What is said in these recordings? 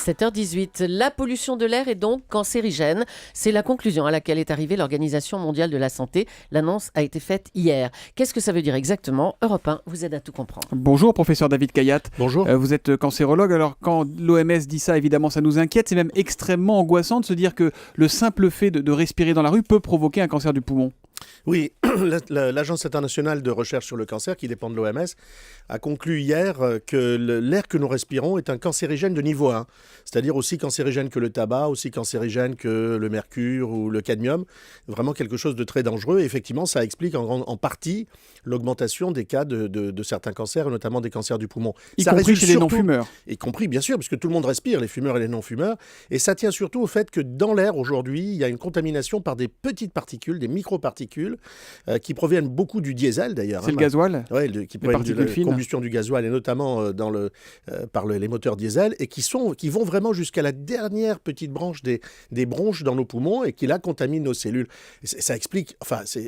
7h18, la pollution de l'air est donc cancérigène. C'est la conclusion à laquelle est arrivée l'Organisation mondiale de la santé. L'annonce a été faite hier. Qu'est-ce que ça veut dire exactement ? Europe 1 vous aide à tout comprendre. Bonjour professeur David Kayat. Bonjour. Vous êtes cancérologue, alors quand l'OMS dit ça, évidemment ça nous inquiète. C'est même extrêmement angoissant de se dire que le simple fait de respirer dans la rue peut provoquer un cancer du poumon. Oui, l'Agence internationale de recherche sur le cancer, qui dépend de l'OMS, a conclu hier que l'air que nous respirons est un cancérigène de niveau 1, c'est-à-dire aussi cancérigène que le tabac, aussi cancérigène que le mercure ou le cadmium, vraiment quelque chose de très dangereux. Et effectivement, ça explique en partie l'augmentation des cas de certains cancers, et notamment des cancers du poumon. Y compris chez les non-fumeurs. Y compris, bien sûr, parce que tout le monde respire, les fumeurs et les non-fumeurs. Et ça tient surtout au fait que dans l'air, aujourd'hui, il y a une contamination par des petites particules, des microparticules, qui proviennent beaucoup du diesel d'ailleurs. C'est le gasoil ? Oui, qui proviennent de la combustion du gasoil et notamment par les moteurs diesel et qui vont vraiment jusqu'à la dernière petite branche des bronches dans nos poumons et qui là contaminent nos cellules. Et ça explique,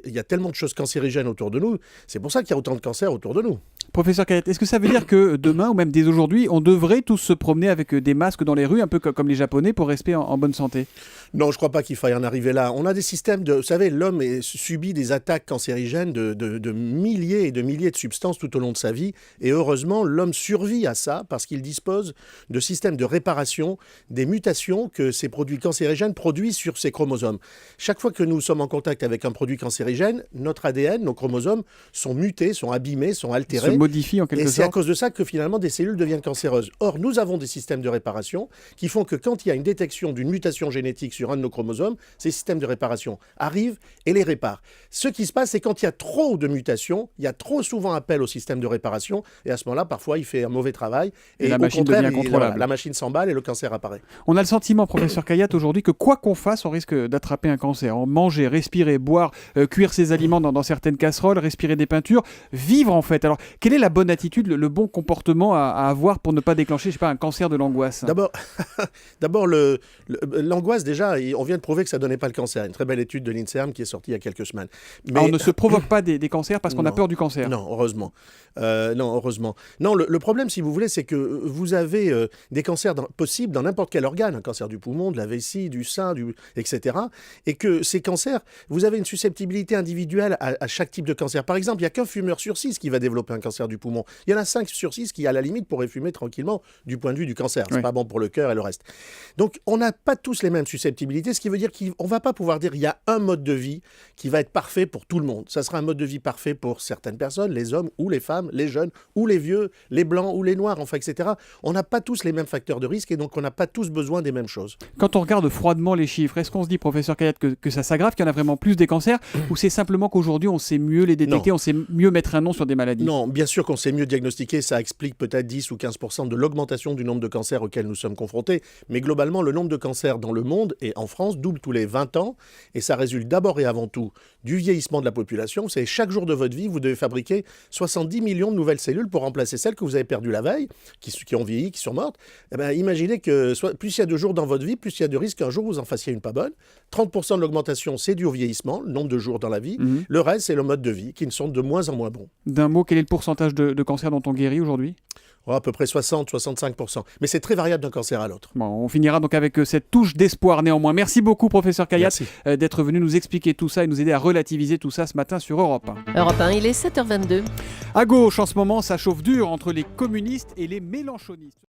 il y a tellement de choses cancérigènes autour de nous, c'est pour ça qu'il y a autant de cancers autour de nous. Professeur Kayat, est-ce que ça veut dire que demain ou même dès aujourd'hui, on devrait tous se promener avec des masques dans les rues, un peu comme les Japonais, pour rester en bonne santé ? Non, je ne crois pas qu'il faille en arriver là. On a des systèmes vous savez, l'homme subit des attaques cancérigènes de milliers et de milliers de substances tout au long de sa vie. Et heureusement, l'homme survit à ça parce qu'il dispose de systèmes de réparation des mutations que ces produits cancérigènes produisent sur ses chromosomes. Chaque fois que nous sommes en contact avec un produit cancérigène, notre ADN, nos chromosomes sont mutés, sont abîmés, sont altérés. Se modifient en quelque sorte. Et c'est à cause de ça que finalement des cellules deviennent cancéreuses. Or, nous avons des systèmes de réparation qui font que quand il y a une détection d'une mutation génétique sur un de nos chromosomes, ces systèmes de réparation arrivent et les réparent. Ce qui se passe, c'est quand il y a trop de mutations, il y a trop souvent appel au système de réparation, et à ce moment-là, parfois, il fait un mauvais travail. Et la machine devient incontrôlable. La machine s'emballe et le cancer apparaît. On a le sentiment, professeur Kayat, aujourd'hui, que quoi qu'on fasse, on risque d'attraper un cancer. Manger, respirer, boire, cuire ses aliments dans certaines casseroles, respirer des peintures, vivre en fait. Alors, quelle est la bonne attitude, le bon comportement à avoir pour ne pas déclencher, un cancer de l'angoisse ? D'abord, l'angoisse, déjà, on vient de prouver que ça ne donnait pas le cancer. Une très belle étude de l'INSERM qui est sortie il y a quelques semaines. Mais on ne se provoque pas des cancers parce qu'on a peur du cancer. Non, heureusement. Non, le problème, si vous voulez, c'est que vous avez des cancers possibles dans n'importe quel organe, un cancer du poumon, de la vessie, du sein, etc. Et que ces cancers, vous avez une susceptibilité individuelle à chaque type de cancer. Par exemple, il n'y a qu'un fumeur sur 6 qui va développer un cancer du poumon. Il y en a 5 sur 6 qui, à la limite, pourraient fumer tranquillement du point de vue du cancer. C'est pas bon pour le cœur et le reste. Donc, on n'a pas tous les mêmes susceptibilités, ce qui veut dire qu'on ne va pas pouvoir dire qu'il y a un mode de vie qui va être parfait pour tout le monde. Ça sera un mode de vie parfait pour certaines personnes, les hommes ou les femmes, les jeunes ou les vieux, les blancs ou les noirs, etc. On n'a pas tous les mêmes facteurs de risque et donc on n'a pas tous besoin des mêmes choses. Quand on regarde froidement les chiffres, est-ce qu'on se dit, professeur Kayat, que ça s'aggrave, qu'il y en a vraiment plus des cancers ou c'est simplement qu'aujourd'hui on sait mieux les détecter, on sait mieux mettre un nom sur des maladies ? Non, bien sûr qu'on sait mieux diagnostiquer, ça explique peut-être 10 ou 15% de l'augmentation du nombre de cancers auxquels nous sommes confrontés, mais globalement le nombre de cancers dans le monde et en France double tous les 20 ans et ça résulte d'abord et avant tout du vieillissement de la population. Vous savez, chaque jour de votre vie, vous devez fabriquer 70 millions de nouvelles cellules pour remplacer celles que vous avez perdues la veille, qui ont vieilli, qui sont mortes. Imaginez que plus il y a de jours dans votre vie, plus il y a de risques qu'un jour vous en fassiez une pas bonne. 30% de l'augmentation, c'est dû au vieillissement, le nombre de jours dans la vie. Le reste, c'est le mode de vie, qui sont de moins en moins bons. D'un mot, quel est le pourcentage de cancers dont on guérit aujourd'hui ? À peu près 60-65%. Mais c'est très variable d'un cancer à l'autre. Bon, on finira donc avec cette touche d'espoir néanmoins. Merci beaucoup, professeur Kayat, d'être venu nous expliquer tout ça et nous aider à relativiser tout ça ce matin sur Europe 1. Europe 1, il est 7h22. À gauche, en ce moment, ça chauffe dur entre les communistes et les mélenchonistes.